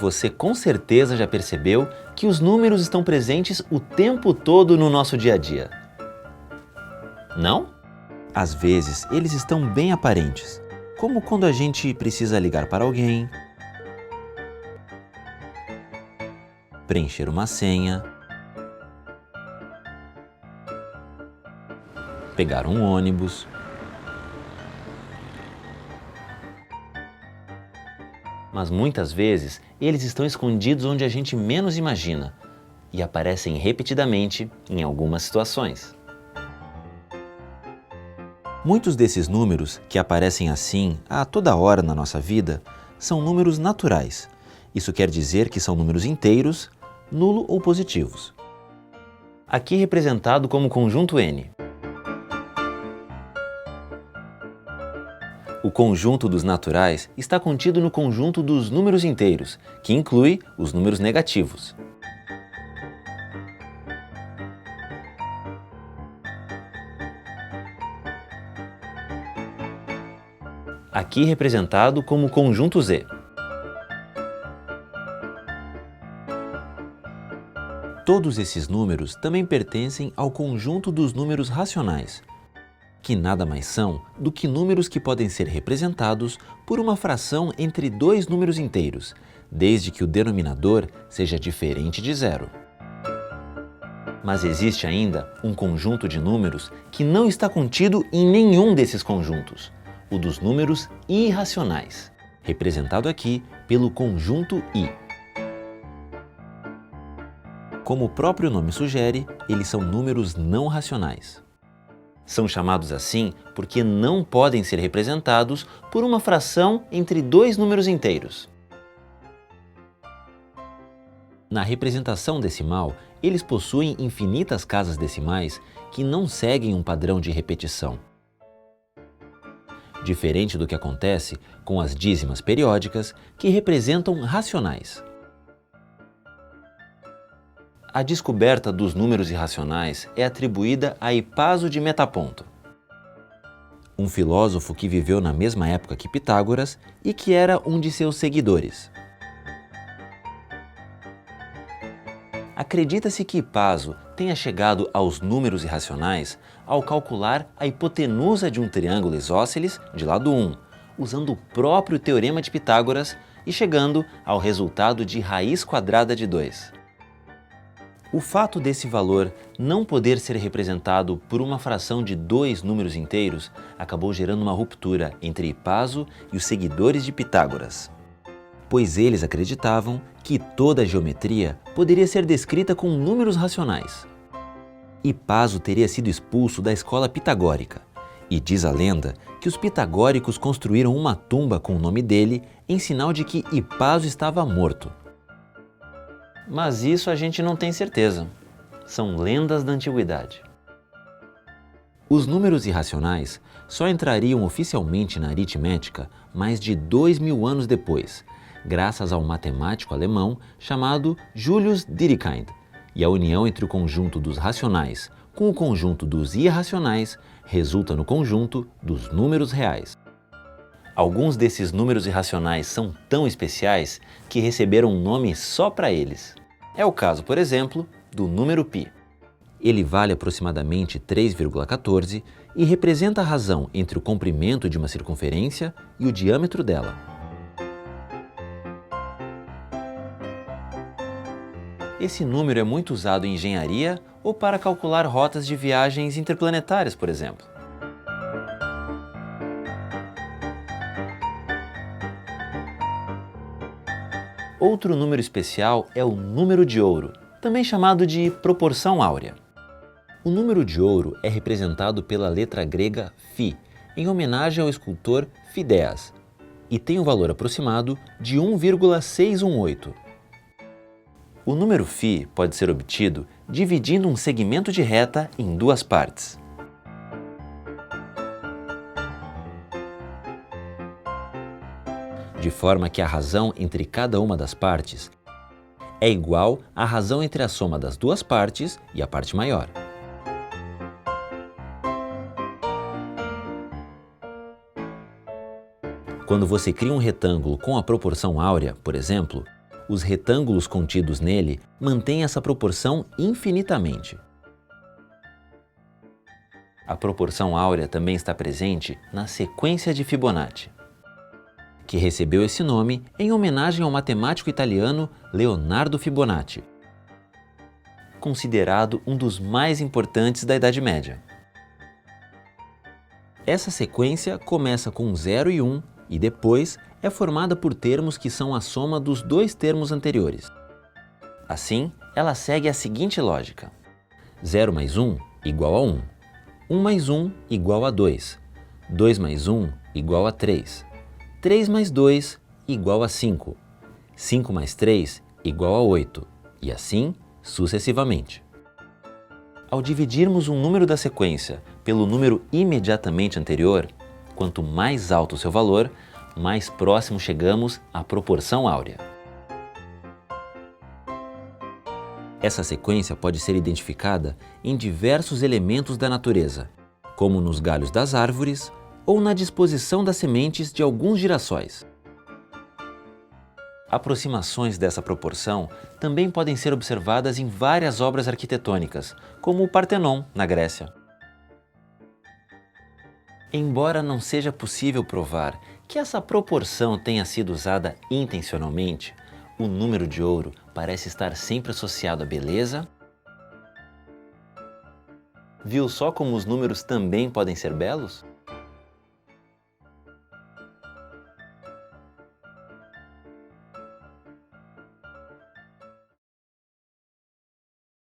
você com certeza já percebeu que os números estão presentes o tempo todo no nosso dia a dia. Não? Às vezes, eles estão bem aparentes, como quando a gente precisa ligar para alguém, preencher uma senha, pegar um ônibus. Mas muitas vezes, eles estão escondidos onde a gente menos imagina e aparecem repetidamente em algumas situações. Muitos desses números que aparecem assim a toda hora na nossa vida são números naturais. Isso quer dizer que são números inteiros, nulo ou positivos. Aqui representado como conjunto N. O conjunto dos naturais está contido no conjunto dos números inteiros, que inclui os números negativos. Aqui representado como conjunto Z. Todos esses números também pertencem ao conjunto dos números racionais, que nada mais são do que números que podem ser representados por uma fração entre dois números inteiros, desde que o denominador seja diferente de zero. Mas existe ainda um conjunto de números que não está contido em nenhum desses conjuntos, o dos números irracionais, representado aqui pelo conjunto I. Como o próprio nome sugere, eles são números não racionais. São chamados assim porque não podem ser representados por uma fração entre dois números inteiros. Na representação decimal, eles possuem infinitas casas decimais que não seguem um padrão de repetição. Diferente do que acontece com as dízimas periódicas, que representam racionais. A descoberta dos números irracionais é atribuída a Hipaso de Metaponto, um filósofo que viveu na mesma época que Pitágoras e que era um de seus seguidores. Acredita-se que Hipaso tenha chegado aos números irracionais ao calcular a hipotenusa de um triângulo isósceles de lado 1, usando o próprio teorema de Pitágoras e chegando ao resultado de raiz quadrada de 2. O fato desse valor não poder ser representado por uma fração de dois números inteiros acabou gerando uma ruptura entre Hipaso e os seguidores de Pitágoras, pois eles acreditavam que toda a geometria poderia ser descrita com números racionais. Hipaso teria sido expulso da escola pitagórica, e diz a lenda que os pitagóricos construíram uma tumba com o nome dele em sinal de que Hipaso estava morto. Mas isso a gente não tem certeza. São lendas da antiguidade. Os números irracionais só entrariam oficialmente na aritmética mais de 2000 anos depois, graças ao matemático alemão chamado Julius Dedekind, e a união entre o conjunto dos racionais com o conjunto dos irracionais resulta no conjunto dos números reais. Alguns desses números irracionais são tão especiais que receberam um nome só para eles. É o caso, por exemplo, do número π. Ele vale aproximadamente 3,14 e representa a razão entre o comprimento de uma circunferência e o diâmetro dela. Esse número é muito usado em engenharia ou para calcular rotas de viagens interplanetárias, por exemplo. Outro número especial é o número de ouro, também chamado de proporção áurea. O número de ouro é representado pela letra grega φ, em homenagem ao escultor Fidéas, e tem um valor aproximado de 1,618. O número φ pode ser obtido dividindo um segmento de reta em duas partes. De forma que a razão entre cada uma das partes é igual à razão entre a soma das duas partes e a parte maior. Quando você cria um retângulo com a proporção áurea, por exemplo, Os retângulos contidos nele mantêm essa proporção infinitamente. A proporção áurea também está presente na sequência de Fibonacci, que recebeu esse nome em homenagem ao matemático italiano Leonardo Fibonacci, considerado um dos mais importantes da Idade Média. Essa sequência começa com 0 e 1 e depois é formada por termos que são a soma dos dois termos anteriores. Assim, ela segue a seguinte lógica: 0 mais 1 igual a 1, 1 mais 1 igual a 2, 2 mais 1 igual a 3, 3 mais 2 igual a 5, 5 mais 3 igual a 8, e assim sucessivamente. Ao dividirmos um número da sequência pelo número imediatamente anterior, quanto mais alto o seu valor, mais próximo chegamos à proporção áurea. Essa sequência pode ser identificada em diversos elementos da natureza, como nos galhos das árvores ou na disposição das sementes de alguns girassóis. Aproximações dessa proporção também podem ser observadas em várias obras arquitetônicas, como o Partenon, na Grécia. Embora não seja possível provar que essa proporção tenha sido usada intencionalmente, o número de ouro parece estar sempre associado à beleza. Viu só como os números também podem ser belos?